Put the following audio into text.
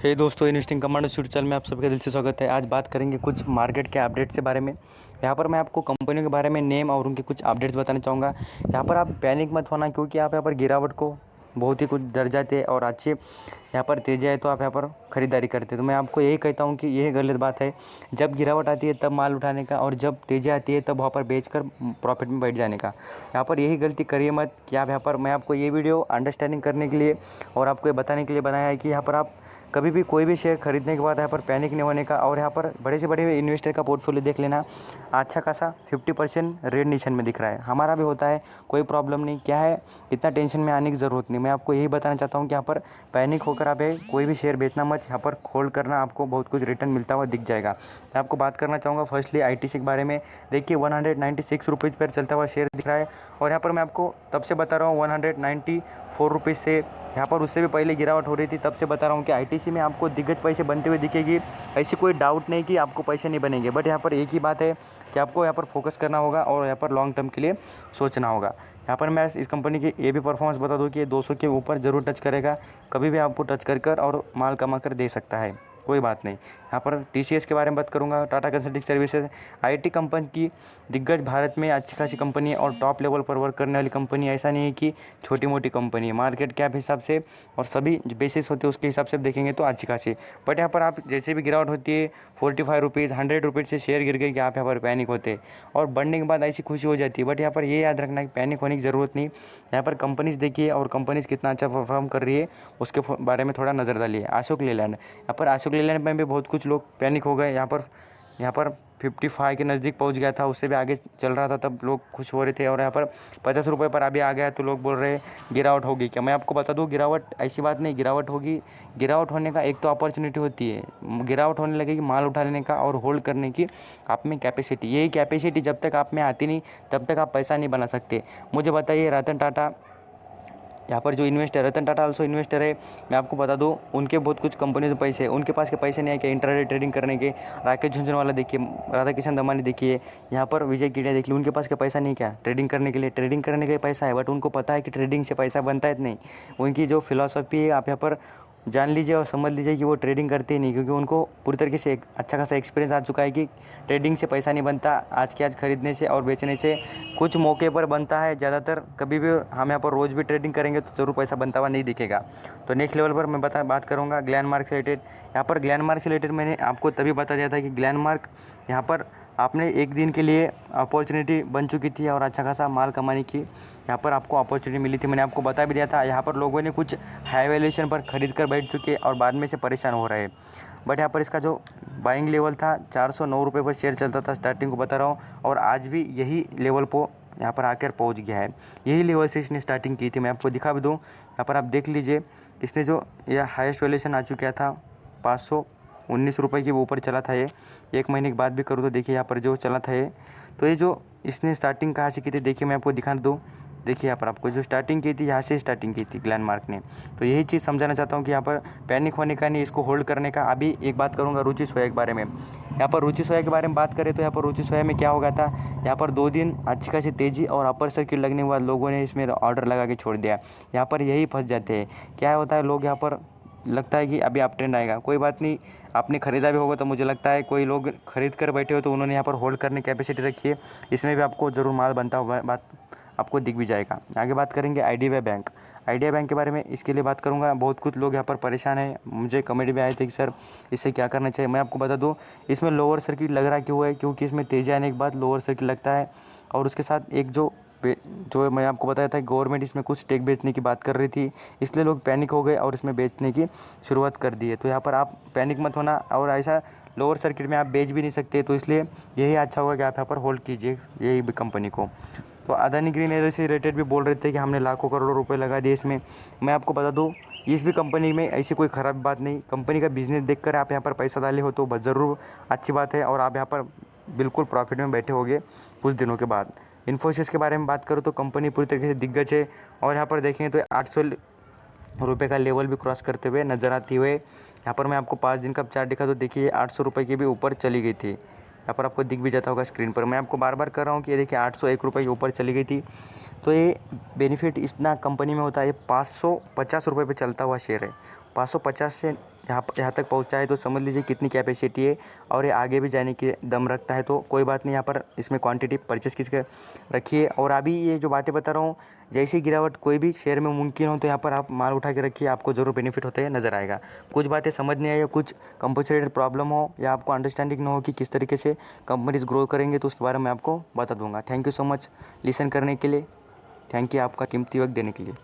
हे दोस्तों, investing commando YouTube channel में आप सबका दिल से स्वागत है। आज बात करेंगे कुछ मार्केट के अपडेट्स के बारे में। यहाँ पर मैं आपको कंपनियों के बारे में नेम और उनके कुछ अपडेट्स बताना चाहूँगा। यहाँ पर आप पैनिक मत होना, क्योंकि आप यहाँ पर गिरावट को बहुत ही कुछ डर जाते हैं और अच्छी यहाँ पर तेज़ी है तो आप यहाँ पर ख़रीदारी करते हैं। तो मैं आपको यही कहता हूँ कि यह गलत बात है। जब गिरावट आती है तब माल उठाने का, और जब तेज़ी आती है तब वहाँ पर बेचकर प्रॉफिट में बैठ जाने का। यहाँ पर यही गलती करिए मत कि आप यहाँ पर, मैं आपको ये वीडियो अंडरस्टैंडिंग करने के लिए और आपको ये बताने के लिए बनाया है कि यहाँ पर आप कभी भी कोई भी शेयर खरीदने के बाद यहाँ पर पैनिक नहीं होने का। और यहाँ पर बड़े से बड़े इन्वेस्टर का पोर्टफोलियो देख लेना, अच्छा खासा 50% रेड निशान में दिख रहा है। हमारा भी होता है, कोई प्रॉब्लम नहीं। क्या है, इतना टेंशन में आने की ज़रूरत नहीं। मैं आपको यही बताना चाहता हूँ कि यहाँ पर पैनिक होकर आप कोई भी शेयर बेचना मत। यहाँ पर होल्ड करना, आपको बहुत कुछ रिटर्न मिलता हुआ दिख जाएगा। मैं आपको बात करना चाहूँगा फर्स्टली ITC के बारे में। देखिए 196 रुपीज़ पर चलता हुआ शेयर दिख रहा है, और यहाँ पर मैं आपको तब से बता रहा हूँ 194 रुपीज़ से, यहाँ पर उससे भी पहले गिरावट हो रही थी, तब से बता रहा हूँ कि ITC में आपको दिग्गज पैसे बनते हुए दिखेगी। ऐसी कोई डाउट नहीं कि आपको पैसे नहीं बनेंगे, बट यहाँ पर एक ही बात है कि आपको यहाँ पर फोकस करना होगा और यहाँ पर लॉन्ग टर्म के लिए सोचना होगा। यहाँ पर मैं इस कंपनी की ये भी परफॉर्मेंस बता दूँ कि ये 200 के ऊपर ज़रूर टच करेगा, कभी भी आपको टच कर और माल कमा कर दे सकता है, कोई बात नहीं। यहाँ पर TCS के बारे में बात करूँगा, Tata consulting services. IT company की दिग्गज, भारत में अच्छी खासी कंपनी है और टॉप लेवल पर वर्क करने वाली कंपनी। ऐसा नहीं है कि छोटी मोटी कंपनी है। मार्केट कैप हिसाब से और सभी जो बेसिस होते हैं उसके हिसाब से देखेंगे तो अच्छी खासी। बट यहाँ पर आप जैसे भी गिरावट होती है 45 रुपीज़ 100 रुपीज़ से शेयर गिर गए कि आप यहाँ पर पैनिक होते हैं, और बढ़ने के बाद ऐसी खुशी हो जाती है। बट यहाँ पर ये याद रखना कि पैनिक होने की ज़रूरत नहीं। यहाँ पर कंपनीज देखिए और कंपनीज कितना अच्छा परफॉर्म कर रही है उसके बारे में थोड़ा नज़र डालिए। अशोक लेलैंड, यहाँ पर अशोक लेलैंड में भी बहुत कुछ लोग पैनिक हो गए। यहाँ पर 55 के नज़दीक पहुँच गया था, उससे भी आगे चल रहा था, तब लोग खुश हो रहे थे। और यहाँ पर 50 रुपये पर अभी आ गया तो लोग बोल रहे हैं गिरावट होगी क्या। मैं आपको बता दूँ, गिरावट ऐसी बात नहीं, गिरावट होगी। गिरावट होने का एक तो अपॉर्चुनिटी होती है, गिरावट होने लगेगी माल उठा लेने का और होल्ड करने की आप में कैपेसिटी। यही कैपेसिटी जब तक आप में आती नहीं तब तक आप पैसा नहीं बना सकते। मुझे बताइए, रतन टाटा यहाँ पर जो investor, Ratan Tata also investor है। मैं आपको बता दूँ, उनके बहुत कुछ कंपनी में पैसे हैं, उनके पास के पैसे नहीं है क्या इंट्राडे ट्रेडिंग करने के। राकेश झुनझुनवाला देखिए, राधा किशन दमानी देखिए, यहाँ पर विजय किड़िया देखिए, उनके पास का पैसा नहीं क्या ट्रेडिंग करने के लिए। ट्रेडिंग करने के लिए पैसा है, बट उनको पता है कि ट्रेडिंग से पैसा बनता है नहीं। उनकी जो फिलॉसफी है आप यहाँ पर जान लीजिए और समझ लीजिए कि वो ट्रेडिंग करते ही नहीं, क्योंकि उनको पूरी तरीके से एक अच्छा खासा एक्सपीरियंस आ चुका है कि ट्रेडिंग से पैसा नहीं बनता। आज के आज खरीदने से और बेचने से कुछ मौके पर बनता है, ज़्यादातर कभी भी हम यहाँ पर रोज़ भी ट्रेडिंग करेंगे तो ज़रूर पैसा बनता हुआ नहीं दिखेगा। तो नेक्स्ट लेवल पर मैं बात करूँगा ग्लेनमार्क से रिलेटेड। यहाँ पर ग्लेनमार्क से रिलेटेड मैंने आपको तभी बता दिया था कि ग्लेनमार्क यहाँ पर आपने एक दिन के लिए अपॉर्चुनिटी बन चुकी थी और अच्छा खासा माल कमाने की यहाँ पर आपको अपॉर्चुनिटी मिली थी। मैंने आपको बता भी दिया था। यहाँ पर लोगों ने कुछ हाई वैल्यूएशन पर खरीद कर बैठ चुके और बाद में से परेशान हो रहे हैं। बट यहाँ पर इसका जो बाइंग लेवल था 409 रुपये पर शेयर चलता था, स्टार्टिंग को बता रहा हूँ, और आज भी यही लेवल को यहाँ पर आकर पहुँच गया है। यही लेवल से इसने स्टार्टिंग की थी। मैं आपको दिखा भी दूँ, यहाँ पर आप देख लीजिए, इसने जो यह हाईएस्ट वैल्यूएशन आ चुका था 519 रुपये के ऊपर चला था। ये एक महीने के बाद भी करूँ तो देखिए यहाँ पर जो चला था ये, तो ये जो इसने स्टार्टिंग कहाँ से की थी देखिए, मैं आपको दिखा दूँ। देखिए यहाँ पर आपको जो स्टार्टिंग की थी, यहाँ से स्टार्टिंग की थी ग्लेनमार्क ने। तो यही चीज़ समझाना चाहता हूँ कि यहाँ पर पैनिक होने का नहीं, इसको होल्ड करने का। अभी एक बात करूँगा रुचि सोया के बारे में। यहाँ पर रुचि सोया के बारे में बात करें तो यहाँ पर रुचि सोया में क्या हो गया था, यहाँ पर 2 दिन अच्छी खासी तेज़ी और अपर सर्किट लगने के बाद लोगों ने इसमें ऑर्डर लगा के छोड़ दिया। यहाँ पर यही फंस जाते हैं। क्या होता है, लोग यहाँ पर लगता है कि अभी आप ट्रेंड आएगा, कोई बात नहीं, आपने ख़रीदा भी होगा तो मुझे लगता है कोई लोग खरीद कर बैठे हो तो उन्होंने यहाँ पर होल्ड करने की कैपेसिटी रखी है। इसमें भी आपको ज़रूर माल बनता हुआ बात आपको दिख भी जाएगा। आगे बात करेंगे IDBI बैंक। IDBI बैंक के बारे में इसके लिए बात करूंगा। बहुत कुछ लोग यहाँ पर परेशान हैं, मुझे कमेंट भी आए थे कि सर इससे क्या करना चाहिए। मैं आपको बता दूं, इसमें लोअर सर्किट लग रहा क्यों है, क्योंकि इसमें तेज़ी आने के बाद लोअर सर्किट लगता है, और उसके साथ एक जो मैं आपको बताया था गवर्नमेंट इसमें कुछ स्टेक बेचने की बात कर रही थी, इसलिए लोग पैनिक हो गए और इसमें बेचने की शुरुआत कर दी है। तो यहाँ पर आप पैनिक मत होना, और ऐसा लोअर सर्किट में आप बेच भी नहीं सकते, तो इसलिए यही अच्छा होगा कि आप यहाँ पर होल्ड कीजिए यही कंपनी को। तो अदानी ग्रीन एनर्जी से रिलेटेड भी बोल रहे थे कि हमने लाखों करोड़ों रुपए लगा दिए इसमें। मैं आपको बता दूं, इस भी कंपनी में ऐसी कोई ख़राब बात नहीं। कंपनी का बिजनेस देखकर आप यहाँ पर पैसा डाले हो तो ज़रूर अच्छी बात है, और आप यहाँ पर बिल्कुल प्रॉफिट में बैठे होगे कुछ दिनों के बाद। इन्फोसिस के बारे में बात करूँ तो कंपनी पूरी तरीके से दिग्गज है, और यहाँ पर देखेंगे तो 800 रुपये का लेवल भी क्रॉस करते हुए नज़र आती हुए। यहाँ पर मैं आपको 5 दिन का चार्ट दिखा तो देखिए 800 रुपये के भी ऊपर चली गई थी। यहाँ पर आपको दिख भी जाता होगा स्क्रीन पर। मैं आपको बार बार कर रहा हूँ कि ये देखिए 801 रुपये के ऊपर चली गई थी। तो ये बेनिफिट इतना कंपनी में होता है। ये 550 रुपये पे चलता हुआ शेयर है। 550 से यहाँ तक पहुँचा है तो समझ लीजिए कितनी कैपेसिटी है और ये आगे भी जाने की दम रखता है। तो कोई बात नहीं, यहाँ पर इसमें क्वांटिटी परचेस किसके रखिए। और अभी ये जो बातें बता रहा हूँ, जैसी गिरावट कोई भी शेयर में मुमकिन हो तो यहाँ पर आप माल उठा के रखिए, आपको ज़रूर बेनिफिट होते हुए नज़र आएगा। कुछ बातें समझ नहीं आई, कुछ कंपनी से रिलेटेड प्रॉब्लम हो या आपको अंडरस्टैंडिंग ना हो कि किस तरीके से कंपनीज ग्रो करेंगे, तो उसके बारे में आपको बता दूंगा। Thank you so much listen करने के लिए। थैंक यू आपका कीमती वक्त देने के लिए।